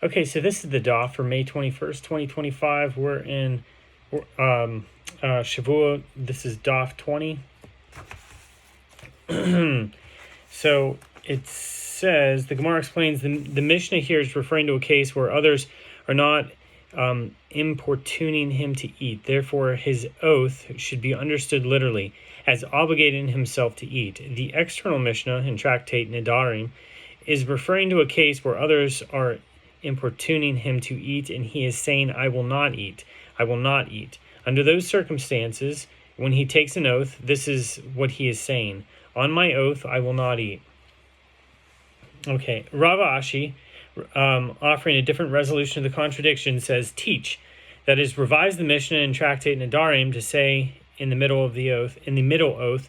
Okay, so this is the Daf for May 21st, 2025. We're in Shavuot. This is Daf 20. So it says, the Gemara explains, the Mishnah here is referring to a case where others are not importuning him to eat. Therefore, his oath should be understood literally as obligating himself to eat. The external Mishnah in Tractate Nedarim is referring to a case where others are importuning him to eat, and he is saying, I will not eat. I will not eat. Under those circumstances, when he takes an oath, this is what he is saying. On my oath, I will not eat. Okay, Rav Ashi, offering a different resolution of the contradiction, says, teach. That is, revise the Mishnah in Tractate Nedarim to say in the middle oath,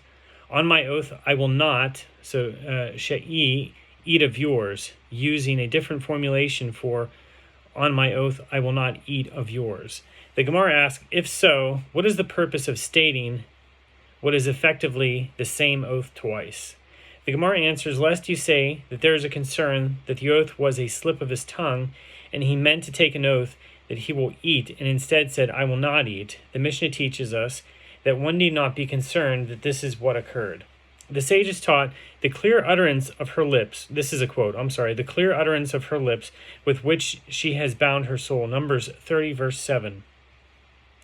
on my oath, I will not, so she'i, eat of yours, using a different formulation for, on my oath, I will not eat of yours. The Gemara asks, if so, what is the purpose of stating what is effectively the same oath twice? The Gemara answers, lest you say that there is a concern that the oath was a slip of his tongue, and he meant to take an oath that he will eat, and instead said, I will not eat. The Mishnah teaches us that one need not be concerned that this is what occurred. The sages taught the clear utterance of her lips, this is a quote, the clear utterance of her lips with which she has bound her soul, Numbers 30 verse 7,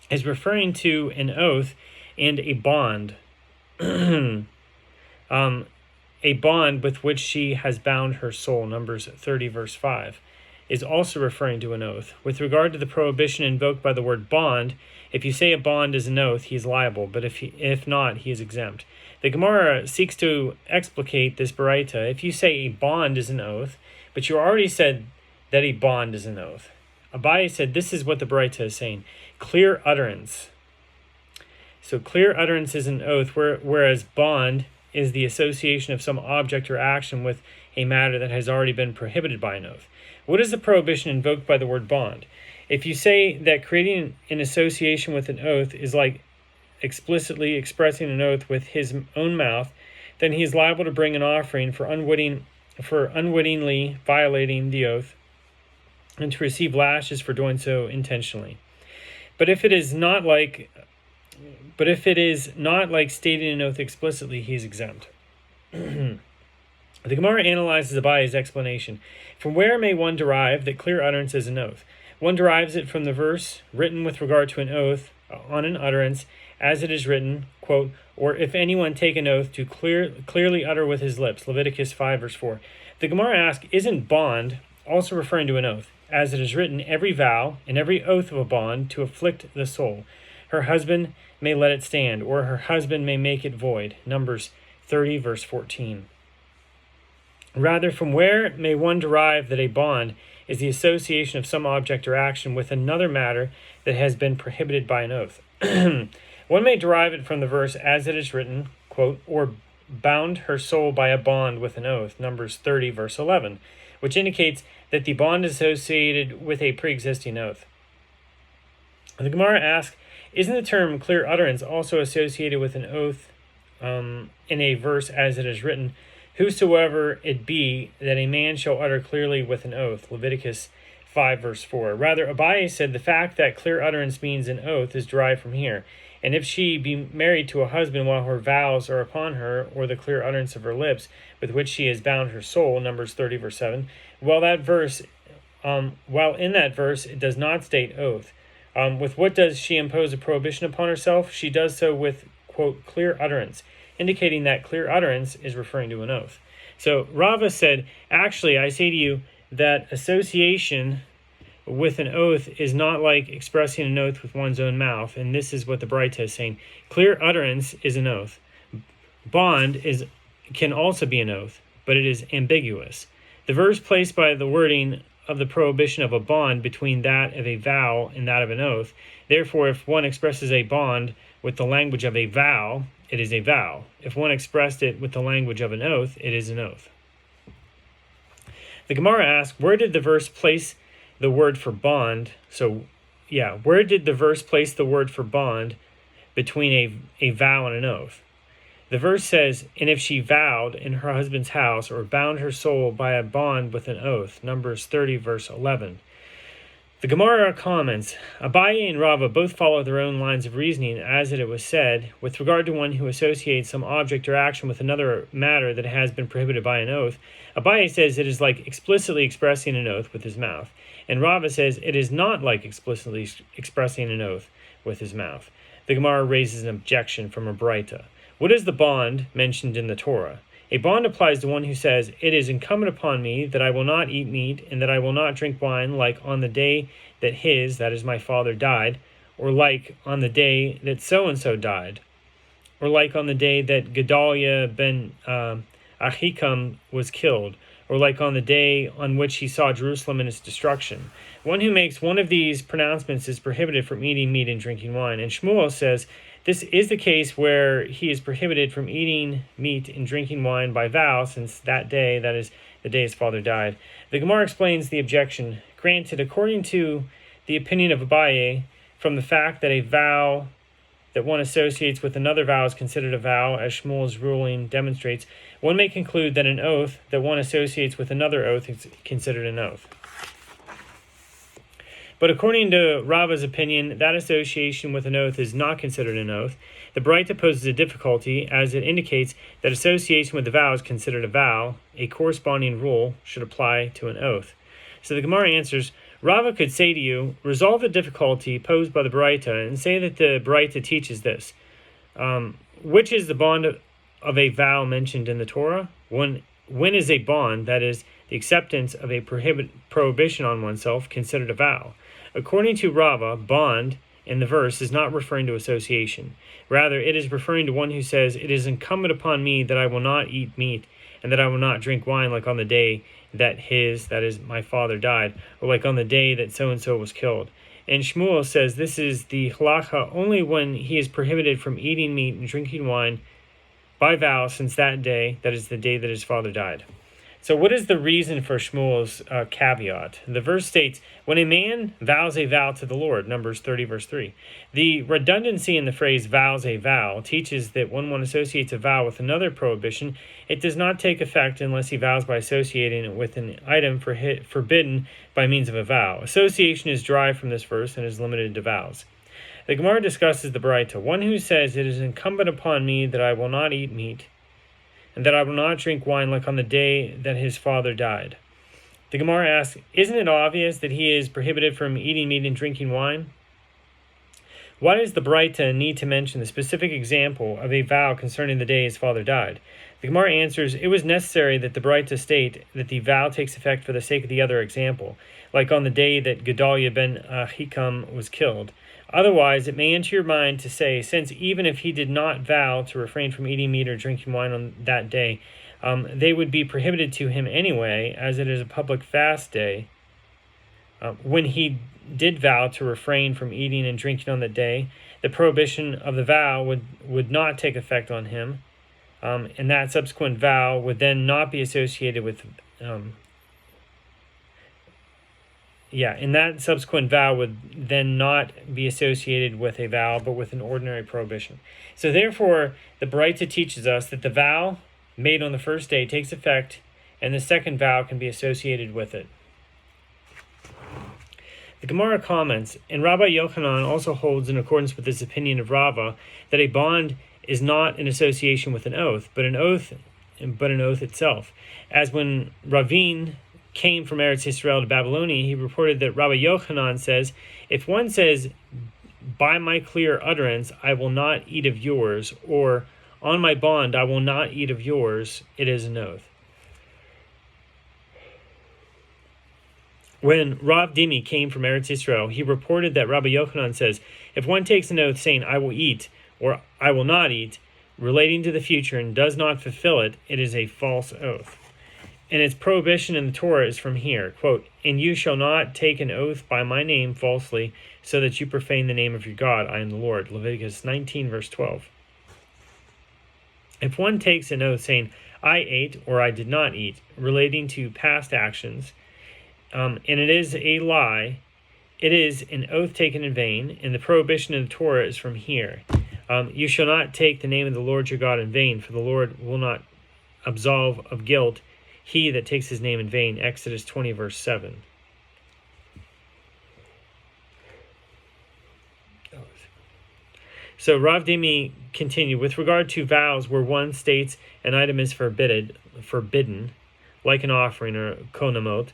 is referring to an oath and a bond, a bond with which she has bound her soul, Numbers 30 verse 5, is also referring to an oath. With regard to the prohibition invoked by the word bond, if you say a bond is an oath, he is liable, but if not, he is exempt. The Gemara seeks to explicate this baraita. If you say a bond is an oath, but you already said that a bond is an oath. Abaye said this is what the baraita is saying. Clear utterance. So clear utterance is an oath, whereas bond is the association of some object or action with a matter that has already been prohibited by an oath. What is the prohibition invoked by the word bond? If you say that creating an association with an oath is like explicitly expressing an oath with his own mouth, then he is liable to bring an offering for unwittingly violating the oath and to receive lashes for doing so intentionally. But if it is not like stating an oath explicitly, he is exempt. The Gemara analyzes Abaye's explanation. From where may one derive that clear utterance is an oath? One derives it from the verse written with regard to an oath on an utterance, as it is written, quote, or if anyone take an oath to clearly utter with his lips, Leviticus 5 verse 4. The Gemara asks, isn't bond also referring to an oath? As it is written, every vow and every oath of a bond to afflict the soul. Her husband may let it stand, or her husband may make it void. Numbers 30 verse 14. Rather, from where may one derive that a bond is the association of some object or action with another matter that has been prohibited by an oath? One may derive it from the verse, as it is written, quote, or bound her soul by a bond with an oath, Numbers 30, verse 11, which indicates that the bond is associated with a pre-existing oath. The Gemara asks, isn't the term clear utterance also associated with an oath in a verse, as it is written, whosoever it be that a man shall utter clearly with an oath, Leviticus 5, verse 4. Rather, Abaye said the fact that clear utterance means an oath is derived from here. And if she be married to a husband while her vows are upon her, or the clear utterance of her lips with which she has bound her soul, Numbers 30, verse 7, while in that verse it does not state oath. With what does she impose a prohibition upon herself? She does so with, quote, clear utterance, indicating that clear utterance is referring to an oath. So Rava said, actually, I say to you that association with an oath is not like expressing an oath with one's own mouth, and this is what the Baraita is saying. Clear utterance is an oath. Bond can also be an oath, but it is ambiguous. The verse placed by the wording of the prohibition of a bond between that of a vow and that of an oath. Therefore, if one expresses a bond with the language of a vow, it is a vow. If one expressed it with the language of an oath, it is an oath. The Gemara asks, where did the verse place the word for bond? Where did the verse place the word for bond between a vow and an oath? The verse says, and if she vowed in her husband's house or bound her soul by a bond with an oath. Numbers 30, verse 11. The Gemara comments, Abaye and Rava both follow their own lines of reasoning, as it was said, with regard to one who associates some object or action with another matter that has been prohibited by an oath. Abaye says it is like explicitly expressing an oath with his mouth, and Rava says it is not like explicitly expressing an oath with his mouth. The Gemara raises an objection from a Braita. What is the bond mentioned in the Torah? A bond applies to one who says, it is incumbent upon me that I will not eat meat and that I will not drink wine, like on the day that that is my father, died, or like on the day that so-and-so died, or like on the day that Gedaliah ben Ahikam was killed, or like on the day on which he saw Jerusalem in its destruction. One who makes one of these pronouncements is prohibited from eating meat and drinking wine. And Shmuel says, this is the case where he is prohibited from eating meat and drinking wine by vow, since that day, that is the day his father died. The Gemara explains the objection. Granted, according to the opinion of Abaye, from the fact that a vow that one associates with another vow is considered a vow, as Shmuel's ruling demonstrates, one may conclude that an oath that one associates with another oath is considered an oath. But according to Rava's opinion, that association with an oath is not considered an oath. The Braita poses a difficulty, as it indicates that association with a vow is considered a vow. A corresponding rule should apply to an oath. So the Gemara answers, Rava could say to you, resolve the difficulty posed by the Braita and say that the Braita teaches this. Which is the bond of a vow mentioned in the Torah? When is a bond, that is, the acceptance of a prohibition on oneself, considered a vow? According to Rava, bond in the verse is not referring to association. Rather, it is referring to one who says, it is incumbent upon me that I will not eat meat and that I will not drink wine, like on the day that is my father, died, or like on the day that so-and-so was killed. And Shmuel says this is the halacha only when he is prohibited from eating meat and drinking wine by vow, since that day, that is the day that his father died. So what is the reason for Shmuel's caveat? The verse states, when a man vows a vow to the Lord, Numbers 30, verse 3. The redundancy in the phrase vows a vow teaches that when one associates a vow with another prohibition, it does not take effect unless he vows by associating it with an item forbidden by means of a vow. Association is derived from this verse and is limited to vows. The Gemara discusses the Braita. One who says, it is incumbent upon me that I will not eat meat, and that I will not drink wine, like on the day that his father died. The Gemara asks, isn't it obvious that he is prohibited from eating meat and drinking wine? Why does the Braita need to mention the specific example of a vow concerning the day his father died? The Gemara answers, it was necessary that the Braita state that the vow takes effect for the sake of the other example, like on the day that Gedaliah ben Ahikam was killed. Otherwise, it may enter your mind to say, since even if he did not vow to refrain from eating meat or drinking wine on that day, they would be prohibited to him anyway, as it is a public fast day. When he did vow to refrain from eating and drinking on that day, the prohibition of the vow would not take effect on him, and that subsequent vow would then not be associated with and that subsequent vow would then not be associated with a vow, but with an ordinary prohibition. So therefore, the Braita teaches us that the vow made on the first day takes effect, and the second vow can be associated with it. The Gemara comments, and Rabbi Yochanan also holds, in accordance with this opinion of Rava, that a bond is not an association with an oath, but an oath itself. As when Ravin came from Eretz Yisrael to Babylonia, he reported that Rabbi Yochanan says, if one says, by my clear utterance, I will not eat of yours, or on my bond, I will not eat of yours, it is an oath. When Rav Dimi came from Eretz Yisrael, he reported that Rabbi Yochanan says, if one takes an oath saying, I will eat, or I will not eat, relating to the future, and does not fulfill it, it is a false oath. And its prohibition in the Torah is from here, quote, and you shall not take an oath by my name falsely, so that you profane the name of your God. I am the Lord. Leviticus 19, verse 12. If one takes an oath saying, I ate or I did not eat, relating to past actions, and it is a lie, it is an oath taken in vain, and the prohibition in the Torah is from here. You shall not take the name of the Lord your God in vain, for the Lord will not absolve of guilt he that takes his name in vain. Exodus 20, verse 7. So Rav Dimi continued, with regard to vows where one states an item is forbidden, like an offering or konamot,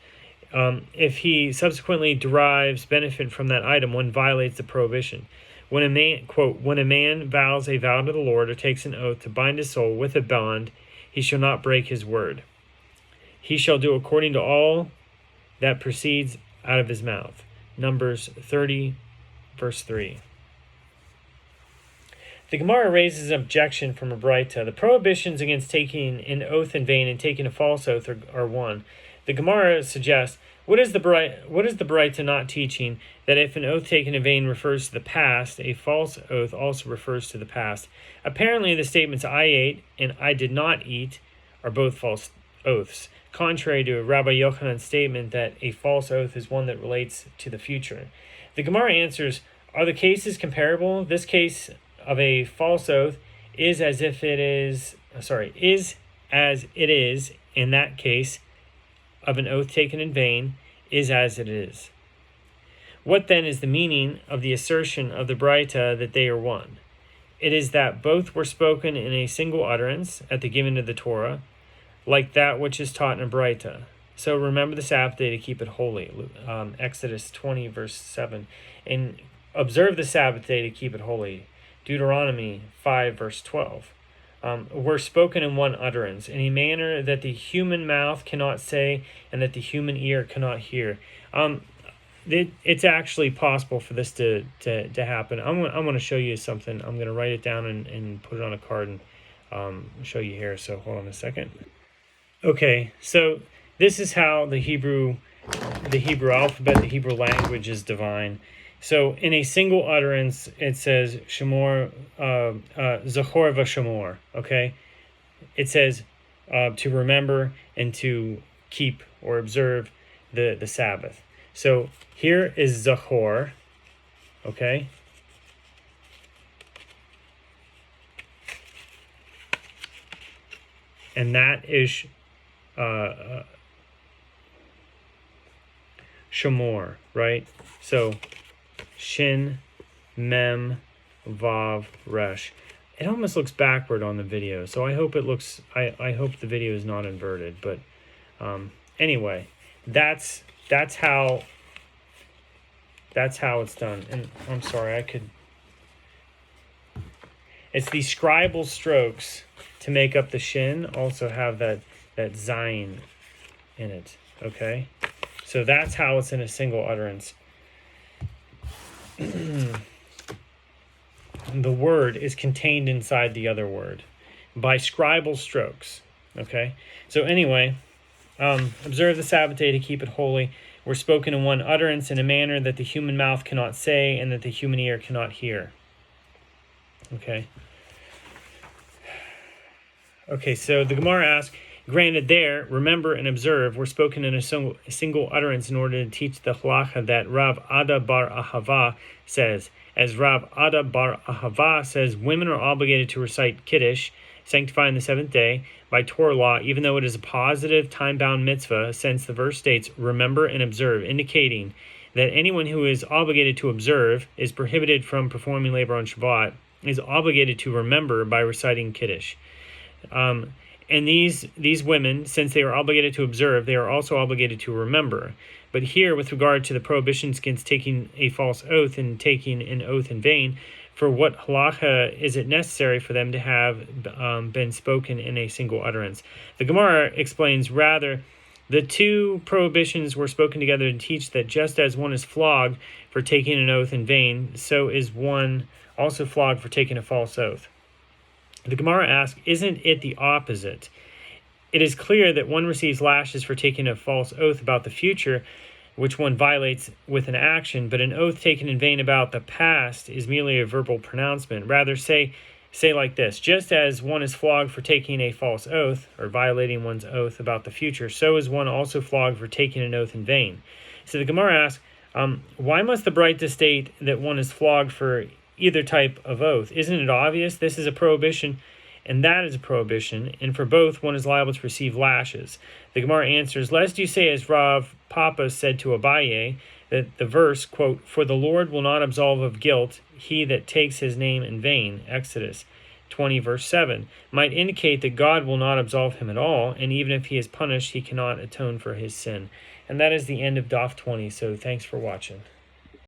if he subsequently derives benefit from that item, one violates the prohibition. When a man, quote, when a man vows a vow to the Lord or takes an oath to bind his soul with a bond, he shall not break his word. He shall do according to all that proceeds out of his mouth. Numbers 30, verse 3. The Gemara raises an objection from a Braita. The prohibitions against taking an oath in vain and taking a false oath are one. The Gemara suggests, what is the Braita not teaching? That if an oath taken in vain refers to the past, a false oath also refers to the past. Apparently, the statements I ate and I did not eat are both false oaths, contrary to Rabbi Yochanan's statement that a false oath is one that relates to the future. The Gemara answers, are the cases comparable? This case of a false oath is as it is in that case of an oath taken in vain is as it is. What then is the meaning of the assertion of the Braita that they are one? It is that both were spoken in a single utterance at the giving of the Torah, like that which is taught in a Braita. So remember the Sabbath day to keep it holy. Exodus 20, verse 7. And observe the Sabbath day to keep it holy. Deuteronomy 5, verse 12. Were spoken in one utterance, in a manner that the human mouth cannot say and that the human ear cannot hear. It's actually possible for this to happen. I'm going to show you something. I'm going to write it down and put it on a card and show you here. So hold on a second. Okay, so this is how the Hebrew alphabet, the Hebrew language is divine. So in a single utterance, it says Shemor, Zachor v'Shemor, okay? It says to remember and to keep or observe the Sabbath. So here is Zachor, okay? And that is Shemor, right? So Shin, Mem, Vav, Resh. It almost looks backward on the video, so I hope it looks. I hope the video is not inverted. But anyway, that's how it's done. And I'm sorry, it's these scribal strokes to make up the shin. Also have that zayin in it. Okay, so that's how it's in a single utterance. The word is contained inside the other word by scribal strokes. Okay, so anyway, observe the Sabbath day to keep it holy. We're spoken in one utterance in a manner that the human mouth cannot say and that the human ear cannot hear. Okay. Okay, so the Gemara asks, granted there, remember and observe, were spoken in a single utterance in order to teach the halacha that Rav Ada bar Ahava says. As Rav Ada bar Ahava says, women are obligated to recite Kiddush, sanctifying the seventh day, by Torah law, even though it is a positive time-bound mitzvah, since the verse states, remember and observe, indicating that anyone who is obligated to observe is prohibited from performing labor on Shabbat, is obligated to remember by reciting Kiddush. And these women, since they are obligated to observe, they are also obligated to remember. But here, with regard to the prohibitions against taking a false oath and taking an oath in vain, for what halacha is it necessary for them to have been spoken in a single utterance? The Gemara explains, rather, the two prohibitions were spoken together to teach that just as one is flogged for taking an oath in vain, so is one also flogged for taking a false oath. The Gemara asks, isn't it the opposite? It is clear that one receives lashes for taking a false oath about the future, which one violates with an action, but an oath taken in vain about the past is merely a verbal pronouncement. Rather, say like this, just as one is flogged for taking a false oath, or violating one's oath about the future, so is one also flogged for taking an oath in vain. So the Gemara asks, why must the Braita state that one is flogged for either type of oath. Isn't it obvious? This is a prohibition, and that is a prohibition, and for both, one is liable to receive lashes. The Gemara answers, lest you say, as Rav Papa said to Abaye, that the verse, quote, for the Lord will not absolve of guilt he that takes his name in vain, Exodus 20, verse 7, might indicate that God will not absolve him at all, and even if he is punished, he cannot atone for his sin. And that is the end of Daf 20, so thanks for watching.